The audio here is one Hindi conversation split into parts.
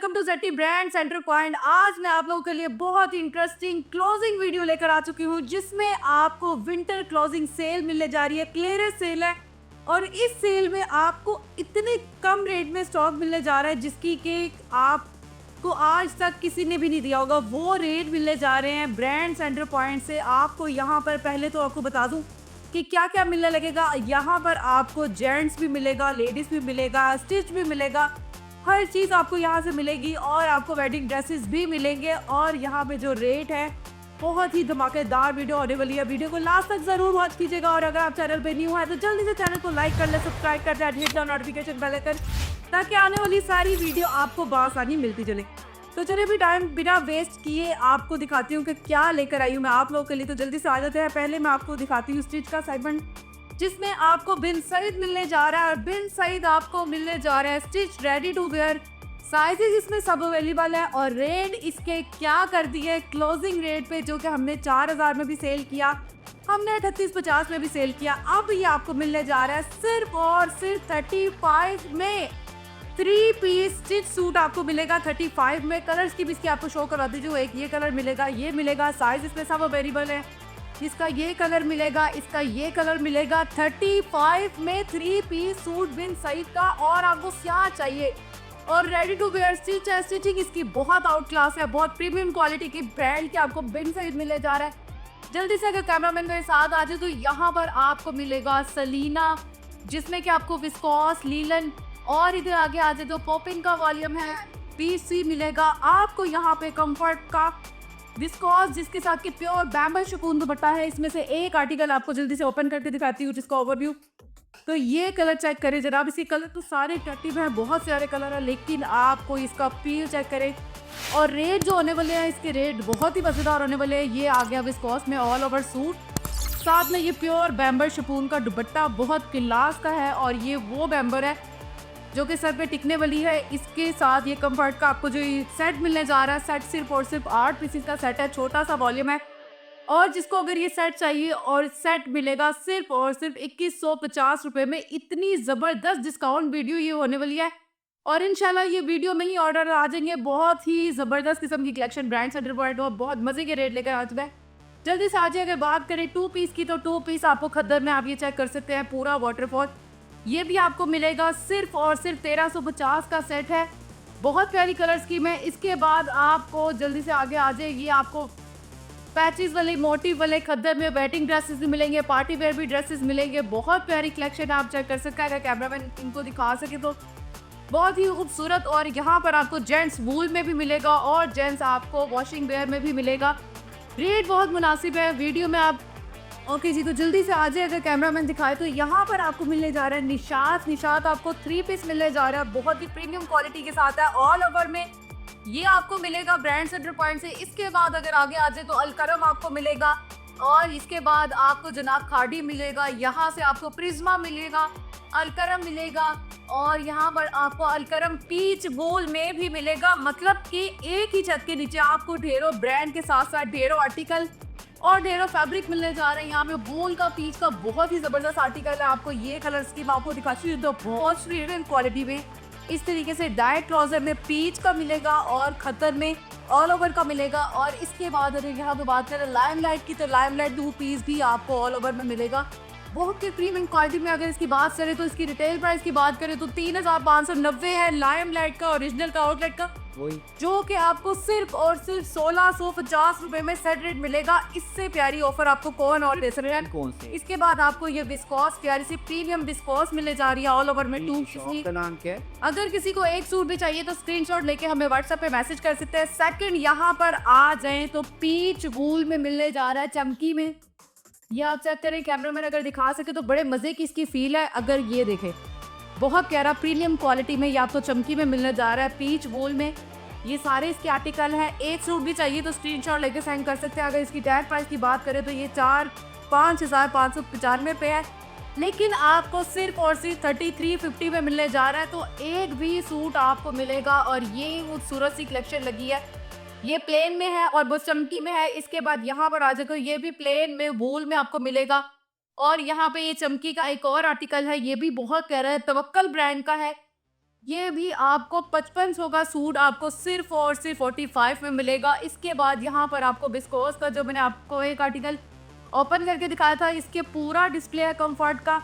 Welcome to JT brand centre point. आज मैं आप लोगों के लिए बहुत ही इंटरेस्टिंग क्लोजिंग वीडियो लेकर आ चुकी हूँ जिसमें आपको विंटर क्लोजिंग सेल मिलने जा रही है। क्लियरेंस सेल है और इस सेल में आपको इतने कम रेट में स्टॉक मिलने जा रहा है जिसकी कि आपको आज तक किसी ने भी नहीं दिया होगा। वो रेट मिलने जा रहे हैं ब्रांड सेंटर पॉइंट से। आपको यहाँ पर पहले तो आपको बता दूँ कि क्या क्या मिलने लगेगा। यहाँ पर आपको जेंट्स भी मिलेगा, लेडीज भी मिलेगा, स्टिच भी मिलेगा, हर चीज़ आपको यहाँ से मिलेगी और आपको वेडिंग ड्रेसेस भी मिलेंगे। और यहाँ पे जो रेट है बहुत ही धमाकेदार वीडियो होने वाली है। वीडियो को लास्ट तक जरूर वॉच कीजिएगा और अगर आप चैनल पे न्यू है तो जल्दी से चैनल को लाइक कर ले, सब्सक्राइब कर दे, hit the notification bell icon ताकि आने वाली सारी वीडियो आपको बआसानी मिलती चले। तो चलिए भी टाइम बिना वेस्ट किए आपको दिखाती हूँ कि क्या लेकर आई हूँ मैं आप लोगों के लिए। तो जल्दी से आ जाते हैं। पहले मैं आपको दिखाती हूँ स्टिच का सेगमेंट जिसमें आपको बिन सईद मिलने जा रहा है और बिन सईद आपको मिलने जा रहा है stitch ready to wear. Sizes इसमें सब अवेलेबल है और रेट इसके क्या कर दिए क्लोजिंग रेट पे, जो कि हमने 4000 में भी सेल किया, हमने 3850 में भी सेल किया। अब ये आपको मिलने जा रहा है सिर्फ और सिर्फ 35 में। 3 पीस स्टिच सूट आपको मिलेगा 35 में। कलर्स की भी इसकी आपको शो करवा दीजिए। एक ये कलर मिलेगा, ये मिलेगा, साइज इसमें सब अवेलेबल है। इसका ये कलर मिलेगा, इसका ये कलर मिलेगा। 35 में 3 पीस सूट बिन सईद का। और आपको क्या चाहिए और रेडी टू वेयर स्टिच है। स्टिचिंग इसकी बहुत आउट क्लास है, बहुत प्रीमियम क्वालिटी की ब्रांड के आपको बिन सईद मिलने जा रहा है। जल्दी से अगर कैमरामैन मेरे साथ आ जाए तो यहाँ पर आपको मिलेगा सलीना जिसमें कि आपको विस्कॉस, लीलन और इधर आगे आ जाए तो पॉपिन का वॉल्यूम है, पीसी मिलेगा आपको। यहाँ पे कंफर्ट का विस्कॉस जिसके साथ के प्योर बैम्बल शिफॉन दुपट्टा है। इसमें से एक आर्टिकल आपको जल्दी से ओपन करके दिखाती हूँ जिसका ओवरव्यू। तो ये कलर चेक करें जनाब। इसी कलर तो सारे टट्टिव हैं, बहुत सारे कलर हैं, लेकिन आपको इसका फील चेक करें और रेट जो होने वाले हैं इसके रेट बहुत ही मजेदार होने वाले हैं। ये आ गया विस्कॉस में ऑल ओवर सूट, साथ में ये प्योर बैम्बर शिफॉन का दुपट्टा बहुत क्लास का है और ये वो बैम्बर है जो कि सर पे टिकने वाली है। इसके साथ ये कंफर्ट का आपको जो सेट मिलने जा रहा है, सेट सिर्फ और सिर्फ 8 पीसेस का सेट है, छोटा सा वॉल्यूम है। और जिसको अगर ये सेट चाहिए और सेट मिलेगा सिर्फ और सिर्फ 2150 रुपये में। इतनी ज़बरदस्त डिस्काउंट वीडियो ये होने वाली है और इंशाल्लाह ये वीडियो में ही ऑर्डर आ जाएंगे। बहुत ही ज़बरदस्त किस्म की कलेक्शन ब्रांड सेंटर पॉइंट और बहुत मज़े के रेट लेकर आ चुका है। जल्दी से आ जाए। अगर बात करें 2 पीस की तो 2 पीस आपको खद्दर में आप ये चेक कर सकते हैं, पूरा वाटरफॉल ये भी आपको मिलेगा सिर्फ और सिर्फ 1350 का सेट है। बहुत प्यारी कलर स्कीम है। इसके बाद आपको जल्दी से आगे आ जाएगी, आपको पैचेस वाले मोटिव वाले खद्दर में वेडिंग ड्रेसेस भी मिलेंगे, पार्टी वेयर भी ड्रेसेस मिलेंगे। बहुत प्यारी कलेक्शन आप चेक कर सकते हैं। अगर कैमरामैन इनको दिखा सके तो बहुत ही खूबसूरत। और यहाँ पर आपको जेंट्स वूल में भी मिलेगा और जेंट्स आपको वॉशिंग वेयर में भी मिलेगा। रेट बहुत मुनासिब है वीडियो में आप। ओके जी, तो जल्दी से आ जाए। अगर कैमरामैन दिखाए तो यहाँ पर आपको मिलने जा रहा है निशात आपको 3 पीस मिलने जा रहा है, बहुत ही प्रीमियम क्वालिटी के साथ है, ऑल ओवर में ये आपको मिलेगा ब्रांड सेंटर पॉइंट से। इसके बाद अगर आगे आ जाए तो अलकरम आपको मिलेगा और इसके बाद आपको जनाब खाड़ी मिलेगा, यहाँ से आपको प्रिज्मा मिलेगा, अलकरम मिलेगा और यहाँ पर आपको अलकरम पीच वूल में भी मिलेगा। मतलब कि एक ही छत के नीचे आपको ढेरों ब्रांड के साथ साथ ढेरों आर्टिकल और ढेरों फैब्रिक मिलने जा रहे हैं। यहाँ पे वूल का पीच का बहुत ही जबरदस्त आर्टिकल है। आपको ये कलर स्कीम आपको दिखाती हूँ तो बहुत प्रीमियम क्वालिटी में इस तरीके से डाइट ट्राउजर में पीच का मिलेगा और खतर में ऑल ओवर का मिलेगा। और इसके बाद अगर यहाँ पे बात करें लाइमलाइट की तो लाइमलाइट 2 पीस भी आपको ऑल ओवर में मिलेगा, बहुत ही प्रीमियम क्वालिटी में। अगर इसकी बात करें तो इसकी रिटेल प्राइस की बात करें तो 3590 है लाइमलाइट का ओरिजिनल का आउटलेट का, जो कि आपको सिर्फ और सिर्फ 1650 रुपए में सेट रेट मिलेगा। इससे प्यारी ऑफर आपको कौन और दे सकता है? कौन से? इसके बाद आपको ये विस्कॉस प्यारी सी प्रीमियम विस्कॉस मिलने जा रही है ऑल ओवर में 2 पीस का। नाम क्या है? अगर किसी को एक सूट भी चाहिए तो स्क्रीनशॉट लेके हमें व्हाट्सएप पे मैसेज कर सकते हैं। सेकंड यहाँ पर आ जाए तो पीच वूल में मिलने जा रहा है चमकी में। ये आप चेक करें, कैमरामैन अगर दिखा सके तो बड़े मजे की इसकी फील है। अगर ये देखें बहुत प्यारा प्रीमियम क्वालिटी में ये आपको चमकी में मिलने जा रहा है पीच वूल में। ये सारे इसके आर्टिकल हैं। एक सूट भी चाहिए तो स्क्रीनशॉट लेके सेंड कर सकते हैं। अगर इसकी टैग प्राइस की बात करें तो ये 5595 पे है, लेकिन आपको सिर्फ और सिर्फ 3350 में मिलने जा रहा है। तो एक भी सूट आपको मिलेगा और ये खूबसूरत सी कलेक्शन लगी है। ये प्लेन में है और बहुत चमकी में है। इसके बाद यहाँ पर आ जाकर ये भी प्लेन में वूल में आपको मिलेगा और यहाँ पे ये चमकी का एक और आर्टिकल है, ये भी बहुत प्यारा है, तवक्कल ब्रांड का है। ये भी आपको 5500 का सूट आपको सिर्फ और सिर्फ 45 में मिलेगा। इसके बाद यहाँ पर आपको बिस्कोस का जो मैंने आपको एक आर्टिकल ओपन करके दिखाया था, इसके पूरा डिस्प्ले है कंफर्ट का,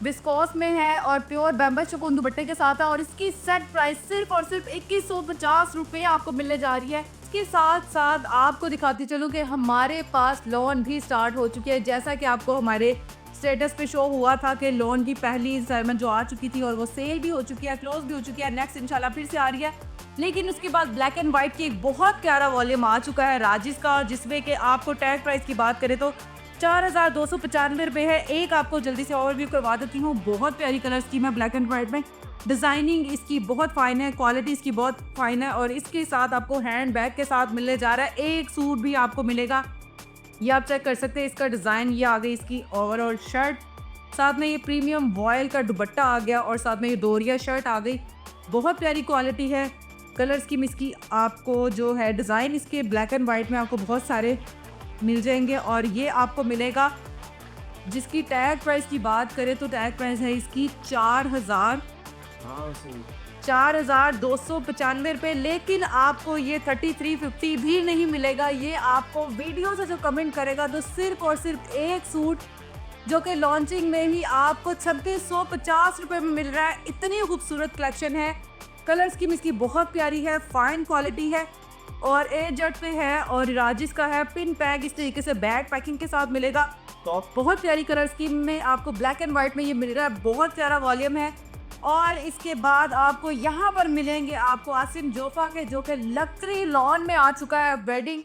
विस्कोस में है और प्योर बैम्बस शिफॉन दुपट्टे के साथ है और इसकी सेट प्राइस सिर्फ और सिर्फ 2150 रुपये आपको मिलने जा रही है। इसके साथ साथ आपको दिखाती चलूँ कि हमारे पास लोन भी स्टार्ट हो चुकी है। जैसा कि आपको हमारे स्टेटस पे शो हुआ था कि लोन की पहली इंस्टॉलमेंट जो आ चुकी थी और वो सेल भी हो चुकी है, क्लोज भी हो चुकी है, नेक्स्ट इंशाल्लाह फिर से आ रही है। लेकिन उसके बाद ब्लैक एंड वाइट की एक बहुत प्यारा वॉल्यूम आ चुका है राजिस का, जिसमें कि आपको टैग प्राइस की बात करें तो 4295 रुपये है। एक आपको जल्दी से ओवरव्यू करवा देती हूँ। बहुत प्यारी कलर स्कीम है ब्लैक एंड वाइट में, डिज़ाइनिंग इसकी बहुत फाइन है, क्वालिटी इसकी बहुत फाइन है और इसके साथ आपको हैंड बैग के साथ मिलने जा रहा है। एक सूट भी आपको मिलेगा, ये आप चेक कर सकते हैं। इसका डिज़ाइन ये आ गई इसकी ओवरऑल शर्ट, साथ में ये प्रीमियम वॉयल का दुपट्टा आ गया और साथ में ये डोरिया शर्ट आ गई। बहुत प्यारी क्वालिटी है। कलर स्कीम इसकी आपको जो है डिज़ाइन इसके ब्लैक एंड वाइट में आपको बहुत सारे मिल जाएंगे और ये आपको मिलेगा। जिसकी टैग प्राइस की बात करें तो टैग प्राइस है इसकी 4295 रुपये, लेकिन आपको ये 3350 भी नहीं मिलेगा। ये आपको वीडियो से जो कमेंट करेगा तो सिर्फ और सिर्फ एक सूट जो कि लॉन्चिंग में ही आपको 2650 रुपये में मिल रहा है। इतनी खूबसूरत कलेक्शन है। कलर स्कीम इसकी बहुत प्यारी है, फाइन क्वालिटी है और ए जट पे है और राजिस का है। पिन पैक इस तरीके से बैग पैकिंग के साथ मिलेगा। तो बहुत प्यारी कलर स्कीम में आपको ब्लैक एंड वाइट में ये मिल रहा है। बहुत प्यारा वॉल्यूम है। और इसके बाद आपको यहाँ पर मिलेंगे आपको आसिम जोफा के, जो कि लग्जरी लॉन में आ चुका है। वेडिंग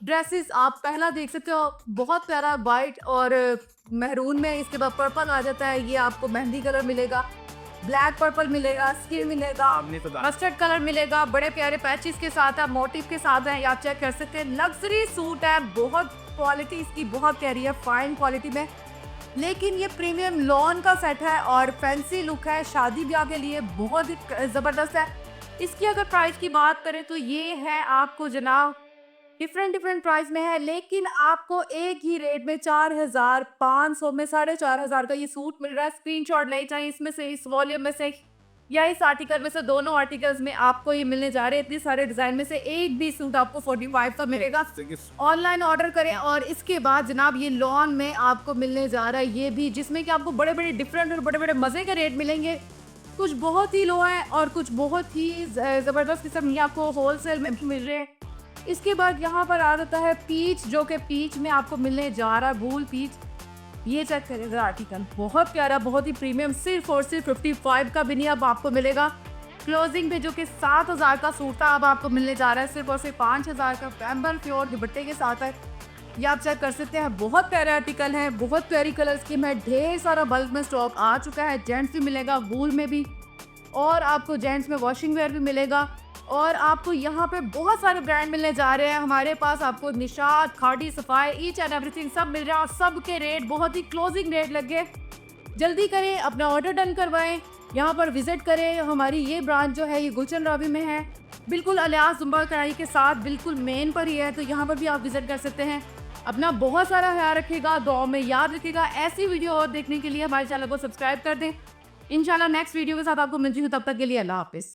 ड्रेसेस आप पहला देख सकते हो, बहुत प्यारा वाइट और महरून में, इसके बाद पर्पल आ जाता है। ये आपको मेहंदी कलर मिलेगा, ब्लैक पर्पल मिलेगा, स्किन मिलेगा, मस्टर्ड कलर मिलेगा। बड़े प्यारे पैचेस के साथ है, मोटिव के साथ है, आप चेक कर सकते हैं। लग्जरी सूट है, बहुत क्वालिटी इसकी बहुत प्यारी है, फाइन क्वालिटी में। लेकिन ये प्रीमियम लॉन का सेट है और फैंसी लुक है, शादी ब्याह के लिए बहुत ही ज़बरदस्त है। इसकी अगर प्राइस की बात करें तो ये है आपको जनाब डिफरेंट प्राइस में है, लेकिन आपको एक ही रेट में 4500 में 4500 का ये सूट मिल रहा है। स्क्रीनशॉट ले चाहे इसमें से, इस वॉल्यूम में से या इस आर्टिकल में से, दोनों आर्टिकल्स में आपको ये मिलने जा रहे हैं। इतने सारे डिज़ाइन में से एक भी सूट आपको 45 का मिलेगा। ऑनलाइन ऑर्डर करें। और इसके बाद जनाब ये लॉन में आपको मिलने जा रहा है ये भी, जिसमें कि आपको बड़े बड़े डिफरेंट और बड़े बड़े मज़े के रेट मिलेंगे। कुछ बहुत ही लो है और कुछ बहुत ही ज़बरदस्त किस्म ये आपको होलसेल में मिल रहे हैं। इसके बाद यहाँ पर आ जाता है पीच, जो कि पीच में आपको मिलने जा रहा है भूल पीच। ये चेक करेगा आर्टिकल, बहुत प्यारा, बहुत ही प्रीमियम, सिर्फ और सिर्फ 55 का भी नहीं अब आपको मिलेगा। क्लोजिंग पे जो कि 7000 का सूट था अब आपको मिलने जा रहा है सिर्फ और सिर्फ 5000 का। पैम्बर प्योर दुपट्टे के साथ है, ये आप चेक कर सकते हैं। बहुत प्यारे आर्टिकल है, बहुत प्यारी कलर स्कीम है, ढेर सारा बल्क में स्टॉक आ चुका है। जेंट्स भी मिलेगा वूल में भी, और आपको जेंट्स में वॉशिंग वेयर भी मिलेगा। और आपको यहाँ पे बहुत सारे ब्रांड मिलने जा रहे हैं हमारे पास। आपको निशात, खाड़ी, सफाई, ईच एंड एवरीथिंग सब मिल रहा है और सब के रेट बहुत ही क्लोजिंग रेट लगे। जल्दी करें, अपना ऑर्डर डन करवाएं, यहाँ पर विजिट करें। हमारी ये ब्रांच जो है ये गुलशन रावी में है, बिल्कुल अलियास जुम्बा कढ़ाई के साथ, बिल्कुल मेन पर ही है। तो यहाँ पर भी आप विजिट कर सकते हैं। अपना बहुत सारा ख्याल रखिएगा, दुआ में याद रखिएगा। ऐसी वीडियो और देखने के लिए हमारे चैनल को सब्सक्राइब कर दें। इंशाल्लाह नेक्स्ट वीडियो के साथ आपको मिलती हूँ, तब तक के लिए अल्लाह हाफिज़।